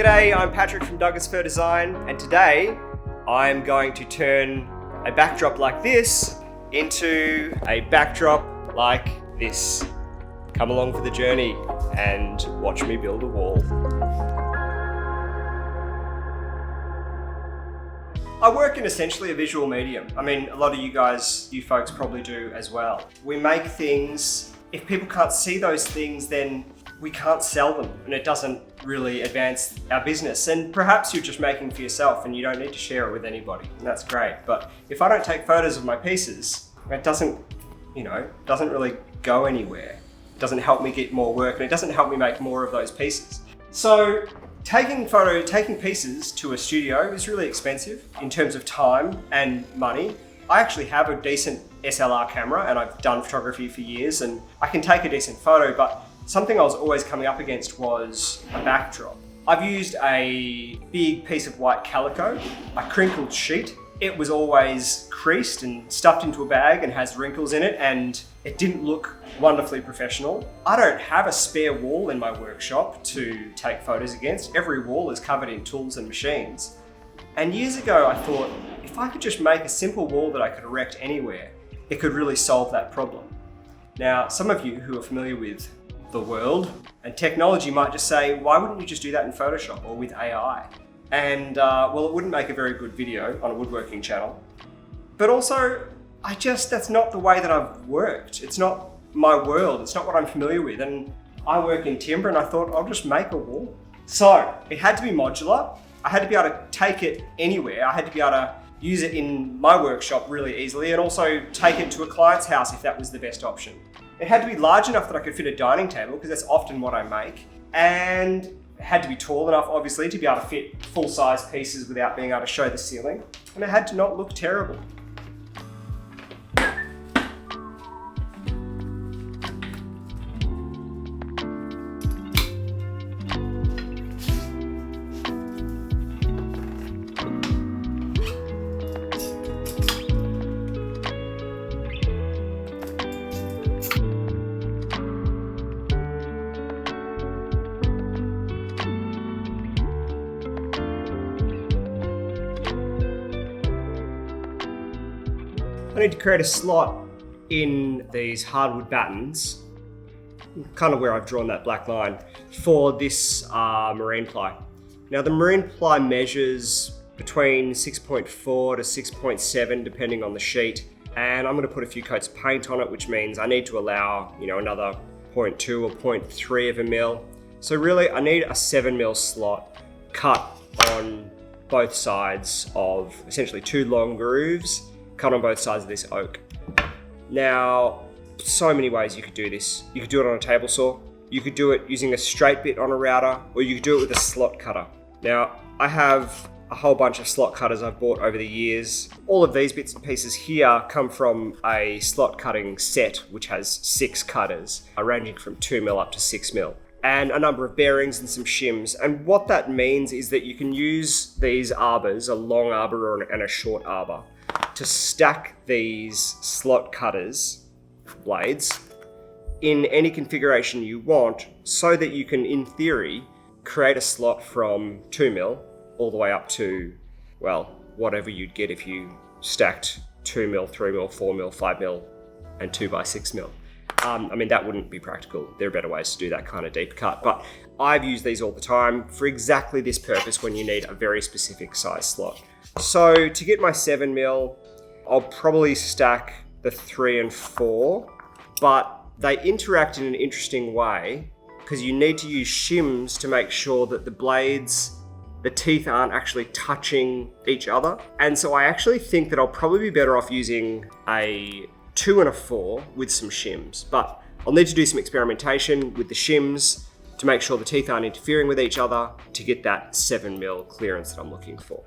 G'day, I'm Patrick from Douglas Fir Design, and today I'm going to turn a backdrop like this into a backdrop like this. Come along for the journey and watch me build a wall. I work in essentially a visual medium. I mean, a lot of you folks probably do as well. We make things, if people can't see those things, then we can't sell them, and it doesn't really advance our business. And perhaps you're just making for yourself and you don't need to share it with anybody, and that's great. But if I don't take photos of my pieces, it doesn't really go anywhere. It doesn't help me get more work, and it doesn't help me make more of those pieces. So taking pieces to a studio is really expensive in terms of time and money. I actually have a decent SLR camera and I've done photography for years and I can take a decent photo, but something I was always coming up against was a backdrop. I've used a big piece of white calico, a crinkled sheet. It was always creased and stuffed into a bag and has wrinkles in it, and it didn't look wonderfully professional. I don't have a spare wall in my workshop to take photos against. Every wall is covered in tools and machines. And years ago I thought, if I could just make a simple wall that I could erect anywhere, it could really solve that problem. Now, some of you who are familiar with the world and technology might just say, why wouldn't you just do that in Photoshop or with AI? And well, it wouldn't make a very good video on a woodworking channel. But also, that's not the way that I've worked. It's not my world, it's not what I'm familiar with. And I work in timber and I thought, I'll just make a wall. So it had to be modular. I had to be able to take it anywhere. I had to be able to use it in my workshop really easily and also take it to a client's house if that was the best option. It had to be large enough that I could fit a dining table, because that's often what I make. And it had to be tall enough, obviously, to be able to fit full-size pieces without being able to show the ceiling. And it had to not look terrible. I need to create a slot in these hardwood battens, kind of where I've drawn that black line, for this marine ply. Now the marine ply measures between 6.4 to 6.7 depending on the sheet, and I'm going to put a few coats of paint on it, which means I need to allow another 0.2 or 0.3 of a mil. So really I need a 7 mil slot cut on both sides of essentially two long grooves, cut on both sides of this oak. Now, so many ways you could do this. You could do it on a table saw, you could do it using a straight bit on a router, or you could do it with a slot cutter. Now, I have a whole bunch of slot cutters I've bought over the years. All of these bits and pieces here come from a slot cutting set, which has 6 cutters, ranging from 2 mil up to 6 mil, and a number of bearings and some shims. And what that means is that you can use these arbors, a long arbor and a short arbor, to stack these slot cutters blades in any configuration you want, so that you can, in theory, create a slot from 2 mil all the way up to, well, whatever you'd get if you stacked 2 mil, 3 mil, 4 mil, 5 mil, and 2 by 6 mil. I mean, that wouldn't be practical. There are better ways to do that kind of deep cut, but I've used these all the time for exactly this purpose when you need a very specific size slot. So to get my 7 mil, I'll probably stack the 3 and 4, but they interact in an interesting way because you need to use shims to make sure that the teeth aren't actually touching each other. And so I actually think that I'll probably be better off using a 2 and a 4 with some shims, but I'll need to do some experimentation with the shims to make sure the teeth aren't interfering with each other to get that 7 mil clearance that I'm looking for.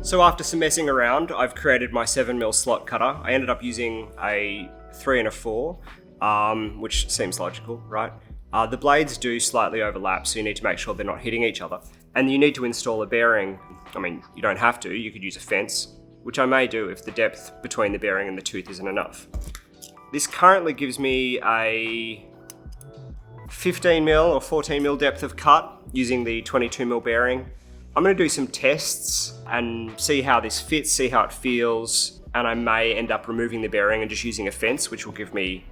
So after some messing around, I've created my 7 mil slot cutter. I ended up using a 3 and a 4, which seems logical, right? The blades do slightly overlap, so you need to make sure they're not hitting each other. And you need to install a bearing. I mean, you don't have to, you could use a fence, which I may do if the depth between the bearing and the tooth isn't enough. This currently gives me a 15mm or 14mm depth of cut using the 22mm bearing. I'm going to do some tests and see how this fits, see how it feels, and I may end up removing the bearing and just using a fence, which will give me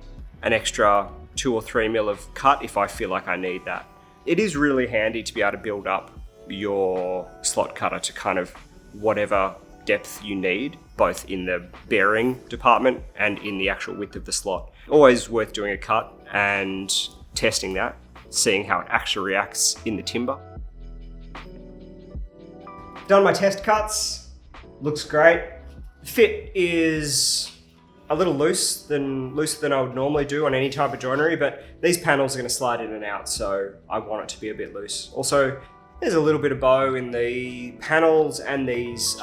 an extra 2 or 3mm of cut if I feel like I need that. It is really handy to be able to build up your slot cutter to kind of whatever depth you need, both in the bearing department and in the actual width of the slot. Always worth doing a cut and testing that, seeing how it actually reacts in the timber. Done my test cuts, looks great. Fit is a little looser than I would normally do on any type of joinery, but these panels are going to slide in and out, so I want it to be a bit loose. Also, there's a little bit of bow in the panels and these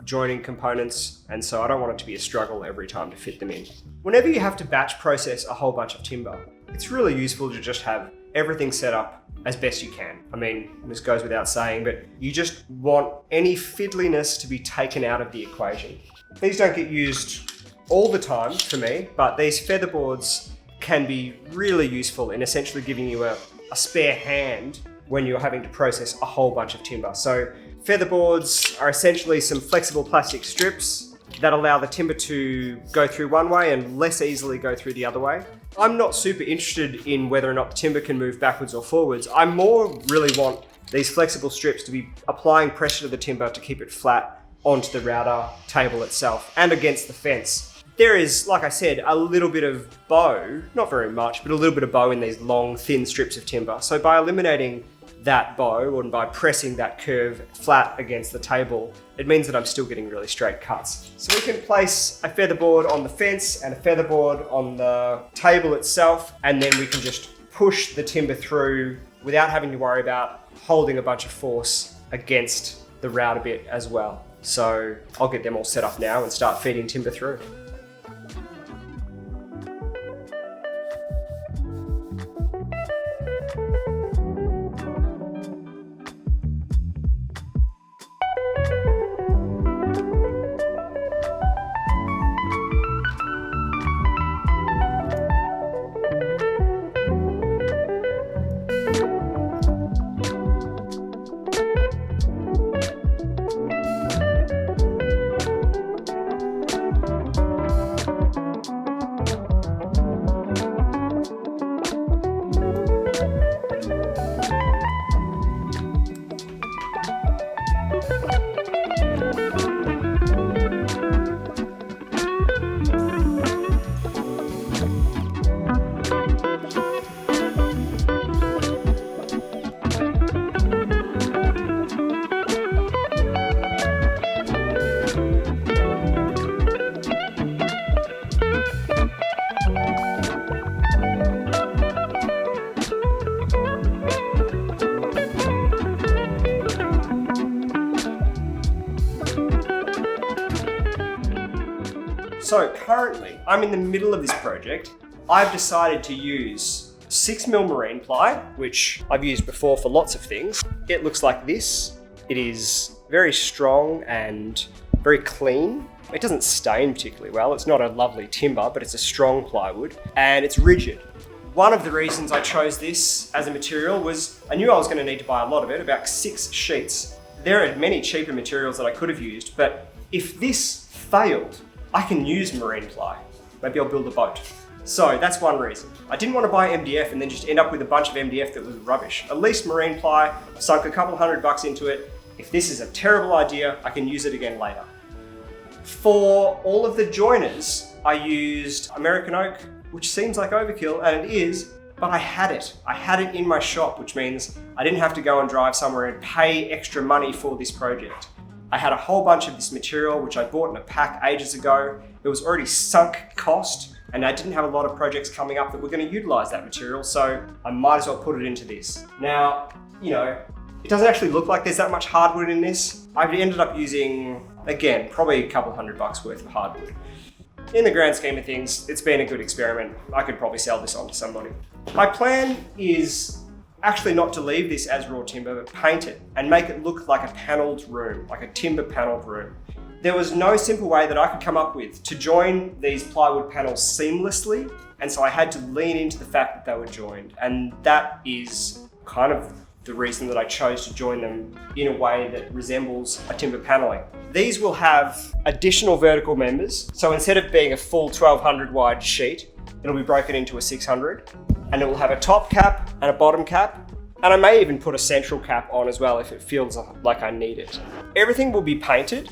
joining components, and so I don't want it to be a struggle every time to fit them in. Whenever you have to batch process a whole bunch of timber, it's really useful to just have everything set up as best you can. I mean, this goes without saying, but you just want any fiddliness to be taken out of the equation. These don't get used all the time for me, but these featherboards can be really useful in essentially giving you a spare hand when you're having to process a whole bunch of timber. So featherboards are essentially some flexible plastic strips that allow the timber to go through one way and less easily go through the other way. I'm not super interested in whether or not the timber can move backwards or forwards. I more really want these flexible strips to be applying pressure to the timber to keep it flat onto the router table itself and against the fence. There is, like I said, a little bit of bow, not very much, but a little bit of bow in these long, thin strips of timber. So by eliminating that bow and by pressing that curve flat against the table, it means that I'm still getting really straight cuts. So we can place a featherboard on the fence and a featherboard on the table itself, and then we can just push the timber through without having to worry about holding a bunch of force against the router bit as well. So I'll get them all set up now and start feeding timber through. So currently, I'm in the middle of this project. I've decided to use 6mm marine ply, which I've used before for lots of things. It looks like this. It is very strong and very clean. It doesn't stain particularly well. It's not a lovely timber, but it's a strong plywood and it's rigid. One of the reasons I chose this as a material was I knew I was going to need to buy a lot of it, about 6 sheets. There are many cheaper materials that I could have used, but if this failed, I can use marine ply. Maybe I'll build a boat. So that's one reason. I didn't want to buy MDF and then just end up with a bunch of MDF that was rubbish. At least marine ply, I've sunk a couple $100 into it. If this is a terrible idea, I can use it again later. For all of the joiners, I used American oak, which seems like overkill, and it is, but I had it. I had it in my shop, which means I didn't have to go and drive somewhere and pay extra money for this project. I had a whole bunch of this material, which I bought in a pack ages ago. It was already sunk cost, and I didn't have a lot of projects coming up that were going to utilize that material, so I might as well put it into this. Now, you know, it doesn't actually look like there's that much hardwood in this. I've ended up using, again, probably a couple $100 worth of hardwood. In the grand scheme of things, it's been a good experiment. I could probably sell this on to somebody. My plan is actually not to leave this as raw timber, but paint it and make it look like a panelled room, like a timber panelled room. There was no simple way that I could come up with to join these plywood panels seamlessly, and so I had to lean into the fact that they were joined, and that is kind of the reason that I chose to join them in a way that resembles a timber paneling. These will have additional vertical members, so instead of being a full 1200 wide sheet, it'll be broken into a 600, and it will have a top cap and a bottom cap, and I may even put a central cap on as well if it feels like I need it. Everything will be painted,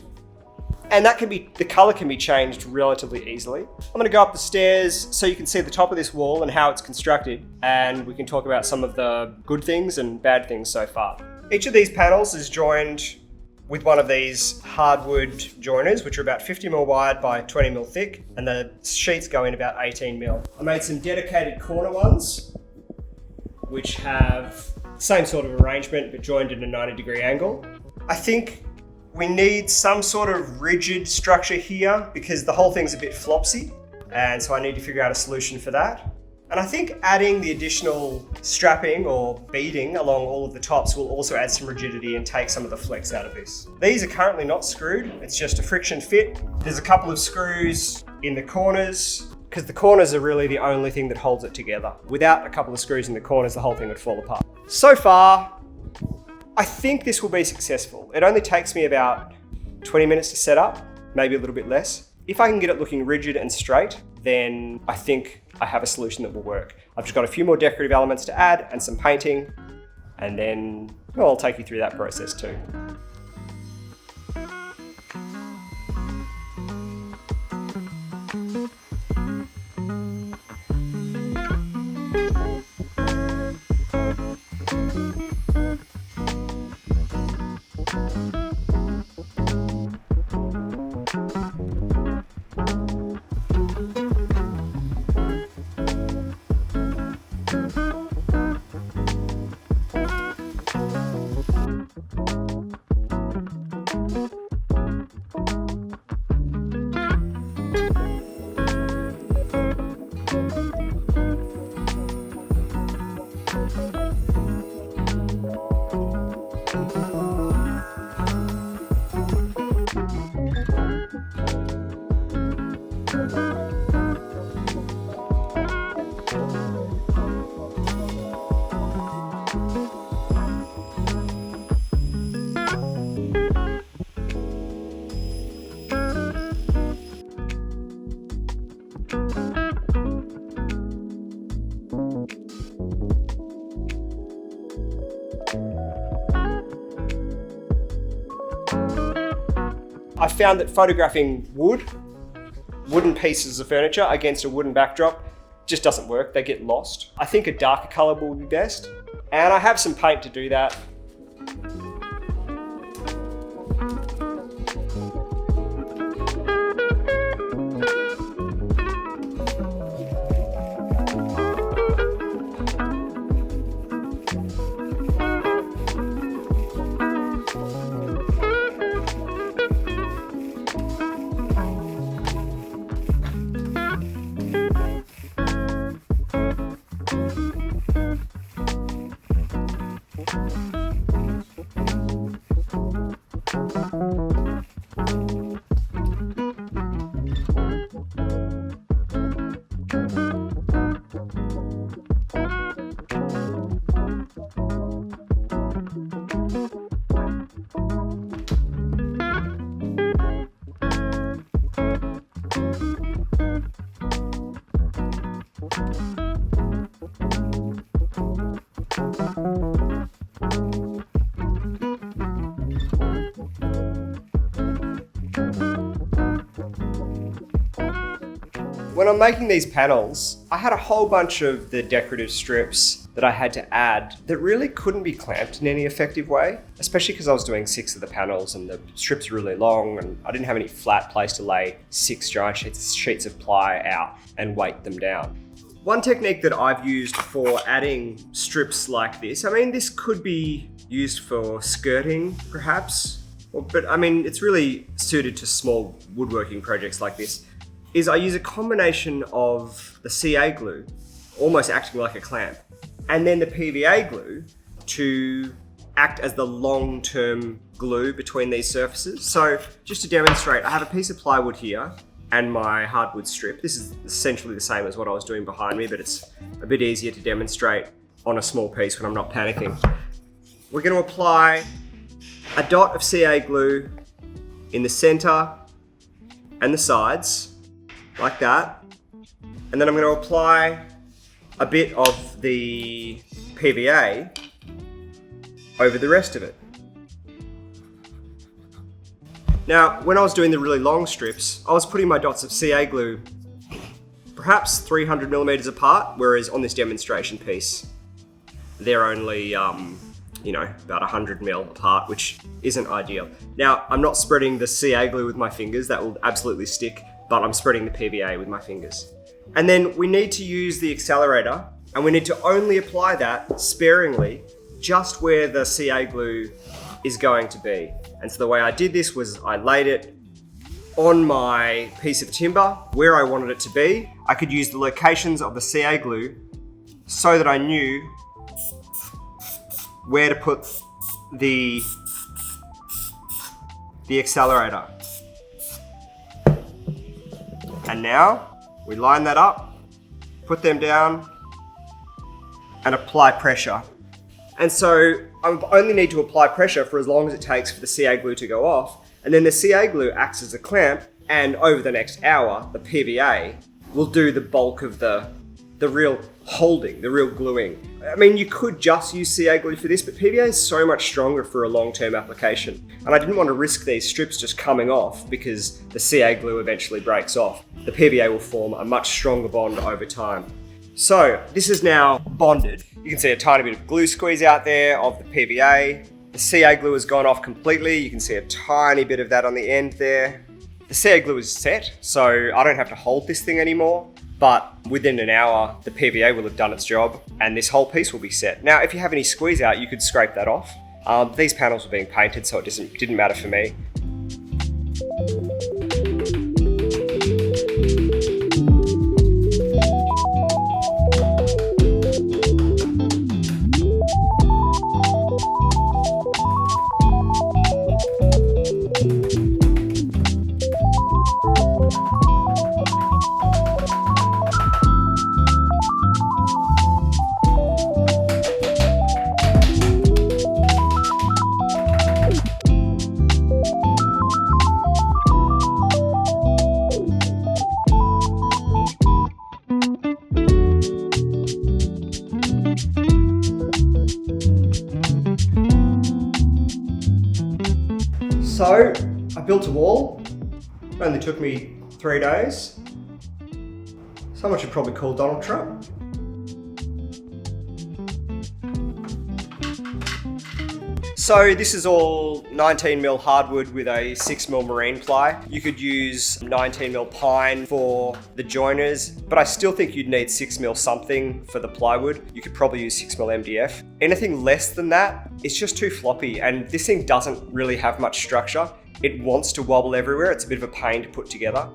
and the color can be changed relatively easily. I'm gonna go up the stairs so you can see the top of this wall and how it's constructed, and we can talk about some of the good things and bad things so far. Each of these panels is joined with one of these hardwood joiners, which are about 50mm wide by 20mm thick, and the sheets go in about 18mm. I made some dedicated corner ones, which have the same sort of arrangement, but joined at a 90-degree angle. I think we need some sort of rigid structure here because the whole thing's a bit flopsy, and so I need to figure out a solution for that. And I think adding the additional strapping or beading along all of the tops will also add some rigidity and take some of the flex out of this. These are currently not screwed, it's just a friction fit. There's a couple of screws in the corners, because the corners are really the only thing that holds it together. Without a couple of screws in the corners, the whole thing would fall apart. So far, I think this will be successful. It only takes me about 20 minutes to set up, maybe a little bit less. If I can get it looking rigid and straight, then I think I have a solution that will work. I've just got a few more decorative elements to add and some painting, and then I'll take you through that process too. I found that photographing wooden pieces of furniture against a wooden backdrop just doesn't work, they get lost. I think a darker color will be best, and I have some paint to do that. When I'm making these panels, I had a whole bunch of the decorative strips that I had to add that really couldn't be clamped in any effective way, especially because I was doing 6 of the panels and the strips were really long and I didn't have any flat place to lay 6 giant sheets of ply out and weight them down. One technique that I've used for adding strips like this, I mean, this could be used for skirting perhaps, but I mean, it's really suited to small woodworking projects like this, is I use a combination of the CA glue, almost acting like a clamp, and then the PVA glue to act as the long-term glue between these surfaces. So just to demonstrate, I have a piece of plywood here and my hardwood strip. This is essentially the same as what I was doing behind me, but it's a bit easier to demonstrate on a small piece when I'm not panicking. We're going to apply a dot of CA glue in the center and the sides, like that. And then I'm going to apply a bit of the PVA over the rest of it. Now, when I was doing the really long strips, I was putting my dots of CA glue perhaps 300 millimeters apart, whereas on this demonstration piece, they're only, about 100 mil apart, which isn't ideal. Now, I'm not spreading the CA glue with my fingers, that will absolutely stick, but I'm spreading the PVA with my fingers. And then we need to use the accelerator, and we need to only apply that sparingly, just where the CA glue is going to be. And so the way I did this was I laid it on my piece of timber where I wanted it to be. I could use the locations of the CA glue so that I knew where to put the accelerator. And now we line that up, put them down, and apply pressure. And so I only need to apply pressure for as long as it takes for the CA glue to go off. And then the CA glue acts as a clamp, and over the next hour, the PVA will do the bulk of the real holding, the real gluing. I mean, you could just use CA glue for this, but PVA is so much stronger for a long-term application. And I didn't want to risk these strips just coming off because the CA glue eventually breaks off. The PVA will form a much stronger bond over time. So this is now bonded. You can see a tiny bit of glue squeeze out there of the PVA. The CA glue has gone off completely. You can see a tiny bit of that on the end there. The CA glue is set, so I don't have to hold this thing anymore. But within an hour, the PVA will have done its job and this whole piece will be set. Now, if you have any squeeze out, you could scrape that off. These panels were being painted, so it didn't matter for me. So I built a wall. It only took me 3 days. Someone should probably call Donald Trump. So this is all 19mm hardwood with a 6mm marine ply. You could use 19mm pine for the joiners, but I still think you'd need 6mm something for the plywood. You could probably use 6mm MDF. Anything less than that, it's just too floppy, and this thing doesn't really have much structure. It wants to wobble everywhere. It's a bit of a pain to put together.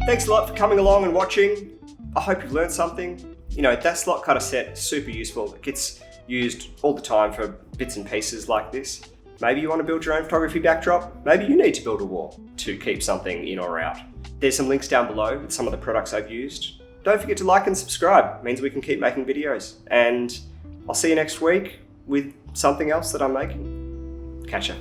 Thanks a lot for coming along and watching. I hope you've learned something. You know, that slot cutter set is super useful. It gets used all the time for bits and pieces like this. Maybe you want to build your own photography backdrop. Maybe you need to build a wall to keep something in or out. There's some links down below with some of the products I've used. Don't forget to like and subscribe. It means we can keep making videos. And I'll see you next week with something else that I'm making. Catch ya.